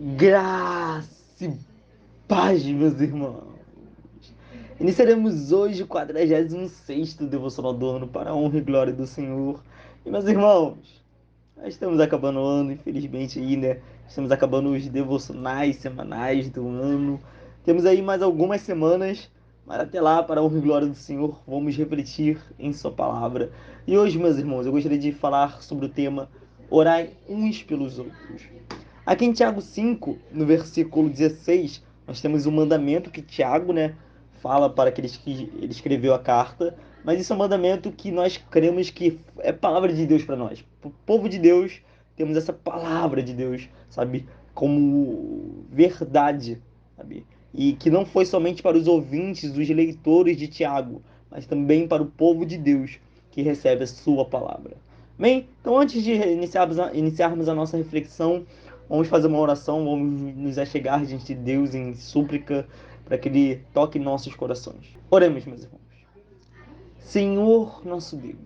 Graça e paz, meus irmãos. Iniciaremos hoje o 46º devocional do ano para a honra e glória do Senhor. E, meus irmãos, nós estamos acabando o ano, infelizmente aí, né? Estamos acabando os devocionais semanais do ano. Temos aí mais algumas semanas, mas até lá, para a honra e glória do Senhor, vamos refletir em sua palavra. E hoje, meus irmãos, eu gostaria de falar sobre o tema Orai uns pelos outros. Aqui em Tiago 5, no versículo 16, nós temos um mandamento que Tiago, né, fala para aqueles que ele escreveu a carta, mas isso é um mandamento que nós cremos que é palavra de Deus para nós. Para o povo de Deus, temos essa palavra de Deus, sabe, como verdade, sabe? E que não foi somente para os ouvintes, os leitores de Tiago, mas também para o povo de Deus que recebe a sua palavra. Bem, então antes de iniciarmos a nossa reflexão, vamos fazer uma oração, vamos nos achegar diante de Deus em súplica para que Ele toque em nossos corações. Oremos, meus irmãos. Senhor nosso Deus,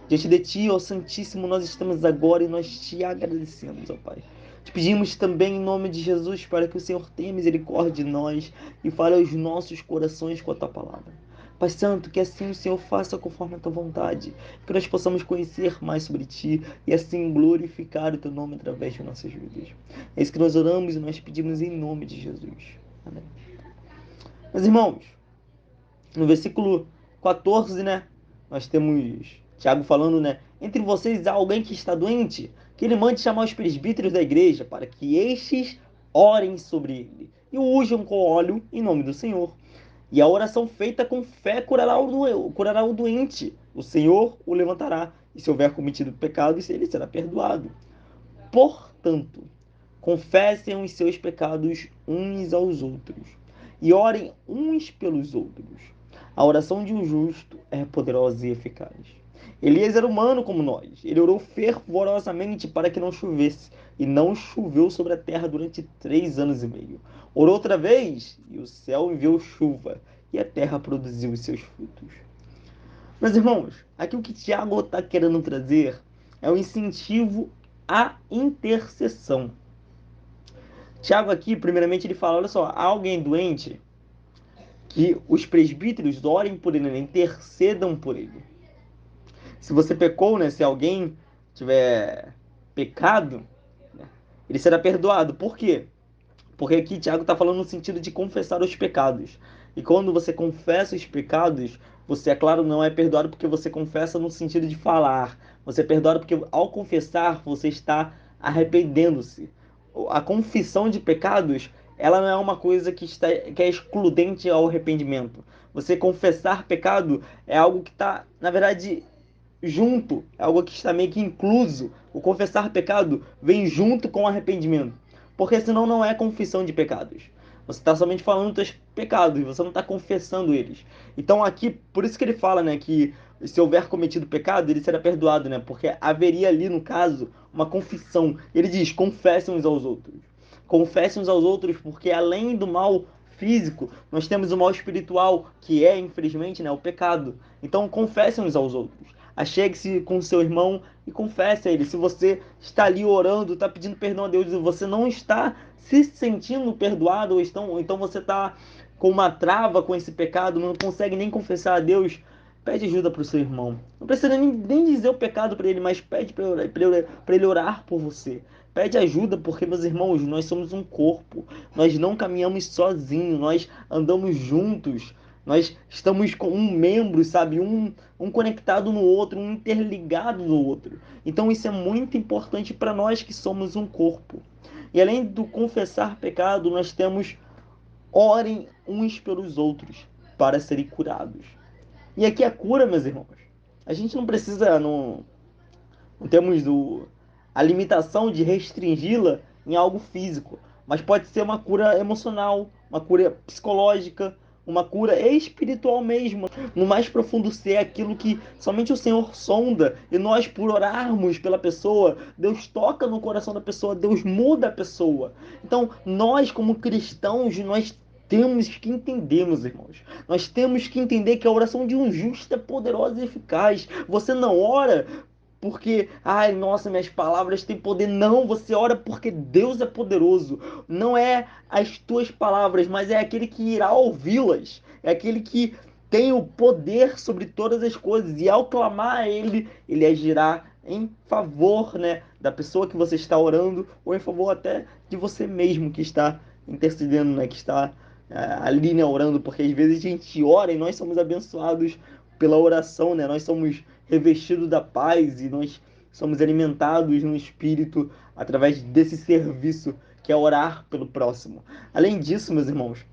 diante de Ti, ó Santíssimo, nós estamos agora e nós Te agradecemos, ó Pai. Te pedimos também em nome de Jesus para que o Senhor tenha misericórdia de nós e fale aos nossos corações com a Tua palavra. Pai Santo, que assim o Senhor faça conforme a Tua vontade, que nós possamos conhecer mais sobre Ti e assim glorificar o Teu nome através de nossas vidas. É isso que nós oramos e nós pedimos em nome de Jesus. Amém. Meus irmãos, no versículo 14, né? Nós temos Tiago falando, né? Entre vocês há alguém que está doente, que ele mande chamar os presbíteros da igreja para que estes orem sobre ele e o unjam com óleo em nome do Senhor. E a oração feita com fé curará o doente. O Senhor o levantará. E se houver cometido pecados, ele será perdoado. Portanto, confessem os seus pecados uns aos outros e orem uns pelos outros. A oração de um justo é poderosa e eficaz. Elias era humano como nós. Ele orou fervorosamente para que não chovesse, e não choveu sobre a terra durante 3 anos e meio. Orou outra vez, e o céu enviou chuva, e a terra produziu os seus frutos. Meus irmãos, aqui o que Tiago está querendo trazer é um incentivo à intercessão. Tiago aqui, primeiramente, ele fala, olha só, há alguém doente, que os presbíteros orem por ele, né, intercedam por ele. Se você pecou, né, se alguém tiver pecado, né, ele será perdoado. Por quê? Porque aqui Tiago está falando no sentido de confessar os pecados. E quando você confessa os pecados, você, é claro, não é perdoado porque você confessa no sentido de falar. Você é perdoado porque ao confessar, você está arrependendo-se. A confissão de pecados, ela não é uma coisa que é excludente ao arrependimento. Você confessar pecado é algo que está, na verdade, junto, é algo que está meio que incluso. O confessar pecado vem junto com o arrependimento. Porque senão não é confissão de pecados. Você está somente falando dos seus pecados, você não está confessando eles. Então aqui, por isso que ele fala, né, que se houver cometido pecado, ele será perdoado, né? Porque haveria ali, no caso, uma confissão. Ele diz, confessem uns aos outros. Confessem uns aos outros, porque além do mal físico, nós temos o mal espiritual, que é, infelizmente, né, o pecado. Então confessem uns aos outros. Achegue-se com seu irmão e confesse a ele. Se você está ali orando, está pedindo perdão a Deus e você não está se sentindo perdoado, ou então você está com uma trava com esse pecado, não consegue nem confessar a Deus, pede ajuda para o seu irmão. Não precisa nem dizer o pecado para ele, mas pede para ele orar por você. Pede ajuda, porque, meus irmãos, nós somos um corpo. Nós não caminhamos sozinhos, nós andamos juntos. Nós estamos com um membro, sabe? Um conectado no outro, um interligado no outro. Então isso é muito importante para nós que somos um corpo. E além do confessar pecado, nós temos orem uns pelos outros para serem curados. E aqui a cura, meus irmãos. A gente não precisa, não temos a limitação de restringi-la em algo físico, mas pode ser uma cura emocional, uma cura psicológica, uma cura espiritual mesmo. No mais profundo ser aquilo que somente o Senhor sonda, e nós, por orarmos pela pessoa, Deus toca no coração da pessoa, Deus muda a pessoa. Então, nós, como cristãos, nós temos que entender, meus irmãos. Nós temos que entender que a oração de um justo é poderosa e eficaz. Você não ora porque, ai, nossa, minhas palavras têm poder. Não, você ora porque Deus é poderoso. Não é as tuas palavras, mas é aquele que irá ouvi-las. É aquele que tem o poder sobre todas as coisas. E ao clamar a Ele, Ele agirá em favor, né, da pessoa que você está orando, ou em favor até de você mesmo que está intercedendo, né, que está ali, né, orando, porque às vezes a gente ora e nós somos abençoados pela oração, né? Nós somos revestidos da paz e nós somos alimentados no espírito através desse serviço que é orar pelo próximo. Além disso, meus irmãos,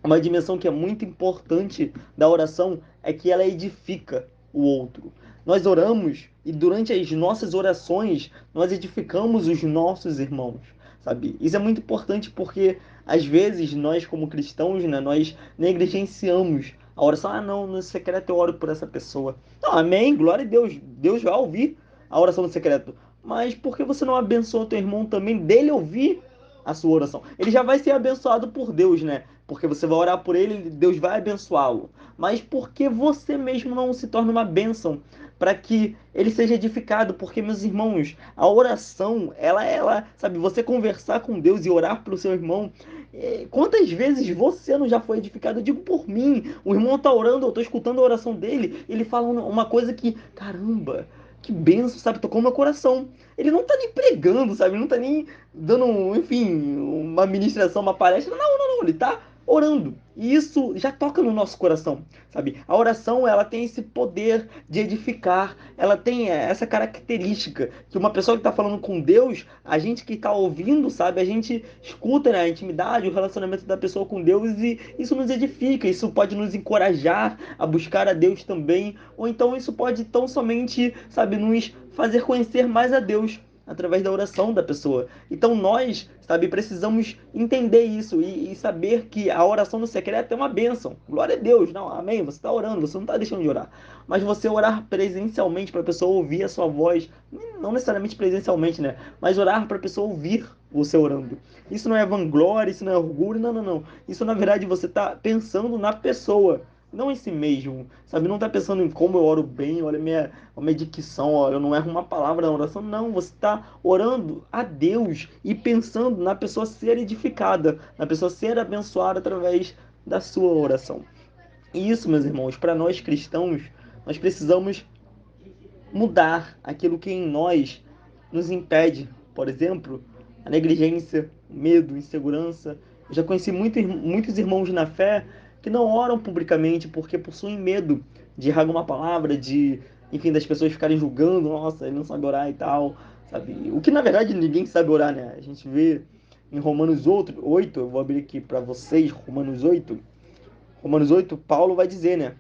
uma dimensão que é muito importante da oração é que ela edifica o outro. Nós oramos e durante as nossas orações nós edificamos os nossos irmãos, sabe? Isso é muito importante porque às vezes nós como cristãos, né, nós negligenciamos a oração. Ah, não, no secreto eu oro por essa pessoa. Não, amém, glória a Deus. Deus vai ouvir a oração no secreto. Mas por que você não abençoa o teu irmão também dele ouvir a sua oração? Ele já vai ser abençoado por Deus, né? Porque você vai orar por ele, Deus vai abençoá-lo. Mas porque você mesmo não se torna uma bênção para que ele seja edificado? Porque, meus irmãos, a oração, sabe, você conversar com Deus e orar pelo seu irmão, quantas vezes você não já foi edificado? Eu digo por mim, o irmão tá orando, eu tô escutando a oração dele, ele fala uma coisa que, caramba, que benção, sabe? Tocou meu coração. Ele não tá nem pregando, sabe? Ele não tá nem dando, enfim, uma ministração, uma palestra. Não, não, não. Ele tá orando. E isso já toca no nosso coração, sabe? A oração, ela tem esse poder de edificar. Ela tem essa característica que uma pessoa que está falando com Deus, a gente que está ouvindo, sabe? A gente escuta, né, a intimidade, o relacionamento da pessoa com Deus e isso nos edifica. Isso pode nos encorajar a buscar a Deus também. Ou então isso pode tão somente, sabe, nos fazer conhecer mais a Deus através da oração da pessoa. Então nós, sabe, precisamos entender isso e saber que a oração no secreto é uma bênção. Glória a Deus, não, amém. Você está orando, você não está deixando de orar. Mas você orar presencialmente para a pessoa ouvir a sua voz, não necessariamente presencialmente, né? Mas orar para a pessoa ouvir você orando. Isso não é vanglória, isso não é orgulho, não, não, não. Isso na verdade você está pensando na pessoa, não em si mesmo, sabe? Não tá pensando em como eu oro bem, olha a minha dicção, olha, eu não erro uma palavra na oração, não. Você está orando a Deus e pensando na pessoa ser edificada, na pessoa ser abençoada através da sua oração. E isso, meus irmãos, para nós cristãos, nós precisamos mudar aquilo que em nós nos impede. Por exemplo, a negligência, o medo, a insegurança. Eu já conheci muitos irmãos na fé que não oram publicamente porque possuem medo de errar alguma palavra, de, enfim, das pessoas ficarem julgando, nossa, ele não sabe orar e tal, sabe? O que na verdade ninguém sabe orar, né? A gente vê em Romanos 8, eu vou abrir aqui para vocês, Romanos 8, Paulo vai dizer, né,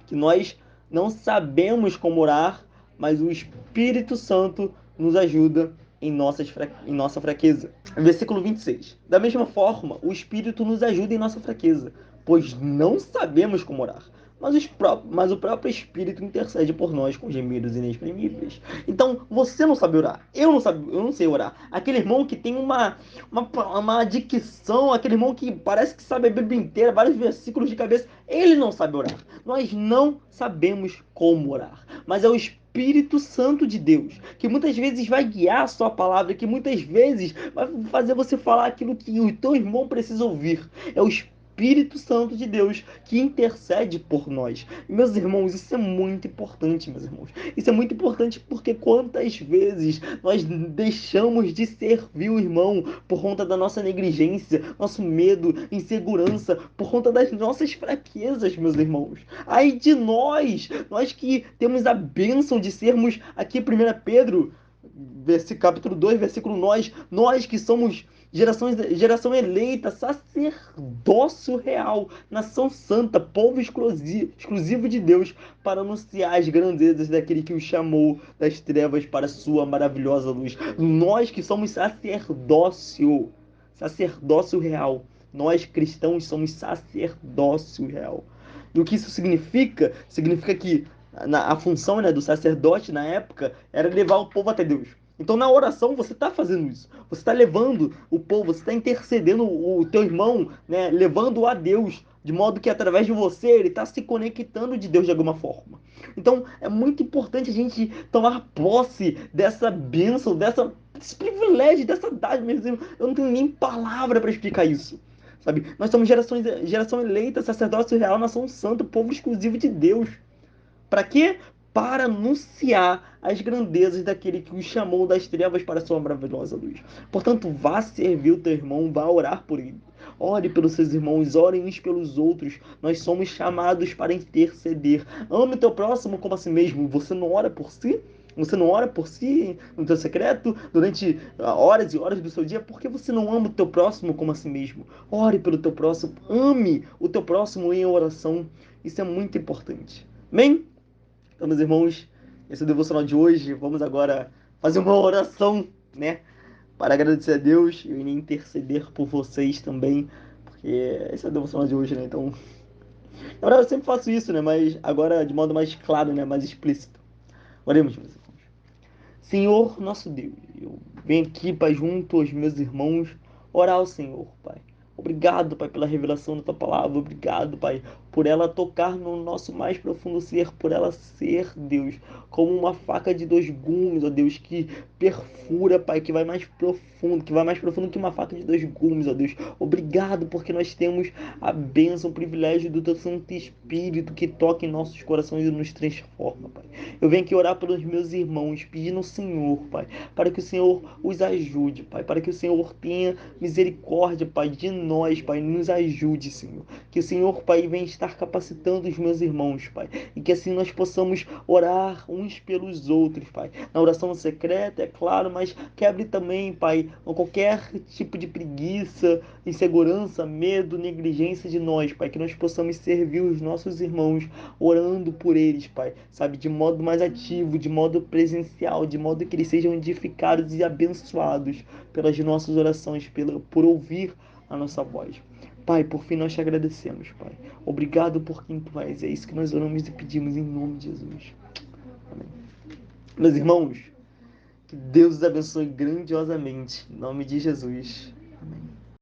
que nós não sabemos como orar, mas o Espírito Santo nos ajuda em nossa fraqueza. Versículo 26. Da mesma forma, o Espírito nos ajuda em nossa fraqueza, pois não sabemos como orar, mas o próprio Espírito intercede por nós com gemidos inexprimíveis. Então, você não sabe orar, eu não sei orar. Aquele irmão que tem uma dicção, aquele irmão que parece que sabe a Bíblia inteira, vários versículos de cabeça, ele não sabe orar. Nós não sabemos como orar, mas é o Espírito Santo de Deus, que muitas vezes vai guiar a sua palavra, que muitas vezes vai fazer você falar aquilo que o teu irmão precisa ouvir. É o Espírito Santo de Deus que intercede por nós. E, meus irmãos, isso é muito importante, meus irmãos. Isso é muito importante porque quantas vezes nós deixamos de servir o irmão por conta da nossa negligência, nosso medo, insegurança, por conta das nossas fraquezas, meus irmãos. Ai de nós que temos a bênção de sermos aqui, 1 Pedro, capítulo 2, versículo nós que somos geração eleita, sacerdócio real, nação santa, povo exclusivo de Deus, para anunciar as grandezas daquele que o chamou das trevas para a sua maravilhosa luz. Nós que somos sacerdócio real. Nós cristãos somos sacerdócio real. E o que isso significa? Significa que a função, né, do sacerdote na época era levar o povo até Deus. Então na oração você está fazendo isso. Você está levando o povo, você está intercedendo o teu irmão, né, levando-o a Deus, de modo que através de você ele está se conectando de Deus de alguma forma. Então, é muito importante a gente tomar posse dessa bênção, desse privilégio, dessa dádiva, mesmo. Eu não tenho nem palavra para explicar isso. Sabe? Nós somos geração eleita, sacerdócio real, nação santa, povo exclusivo de Deus. Para quê? Para anunciar as grandezas daquele que os chamou das trevas para a sua maravilhosa luz. Portanto, vá servir o teu irmão, vá orar por ele. Ore pelos seus irmãos, orem uns pelos outros. Nós somos chamados para interceder. Ame o teu próximo como a si mesmo. Você não ora por si? Você não ora por si no teu secreto durante horas e horas do seu dia? Por que você não ama o teu próximo como a si mesmo? Ore pelo teu próximo. Ame o teu próximo em oração. Isso é muito importante. Amém? Então, meus irmãos, esse é o devocional de hoje. Vamos agora fazer uma oração, né? Para agradecer a Deus e interceder por vocês também, porque esse é o devocional de hoje, né? Então, na verdade, eu sempre faço isso, né? Mas agora de modo mais claro, né? Mais explícito. Oremos, meus irmãos. Senhor, nosso Deus, eu venho aqui, Pai, junto aos meus irmãos, orar ao Senhor, Pai. Obrigado, Pai, pela revelação da Tua palavra. Obrigado, Pai, por ela tocar no nosso mais profundo ser, por ela ser, Deus, como uma faca de dois gumes, ó Deus, que perfura, Pai, que vai mais profundo que uma faca de dois gumes, ó Deus. Obrigado, porque nós temos a bênção, o privilégio do Teu Santo Espírito que toca em nossos corações e nos transforma, Pai. Eu venho aqui orar pelos meus irmãos, pedindo ao Senhor, Pai, para que o Senhor os ajude, Pai, para que o Senhor tenha misericórdia, Pai, de nós, Pai, nos ajude, Senhor. Que o Senhor, Pai, venha estar capacitando os meus irmãos, Pai, e que assim nós possamos orar uns pelos outros, Pai. Na oração secreta, é claro, mas quebre também, Pai, qualquer tipo de preguiça, insegurança, medo, negligência de nós, Pai, que nós possamos servir os nossos irmãos, orando por eles, Pai, sabe, de modo mais ativo, de modo presencial, de modo que eles sejam edificados e abençoados pelas nossas orações, por ouvir a nossa voz. Pai, por fim nós te agradecemos, Pai. Obrigado por quem tu és. É isso que nós oramos e pedimos em nome de Jesus. Amém. Meus irmãos, que Deus os abençoe grandiosamente. Em nome de Jesus.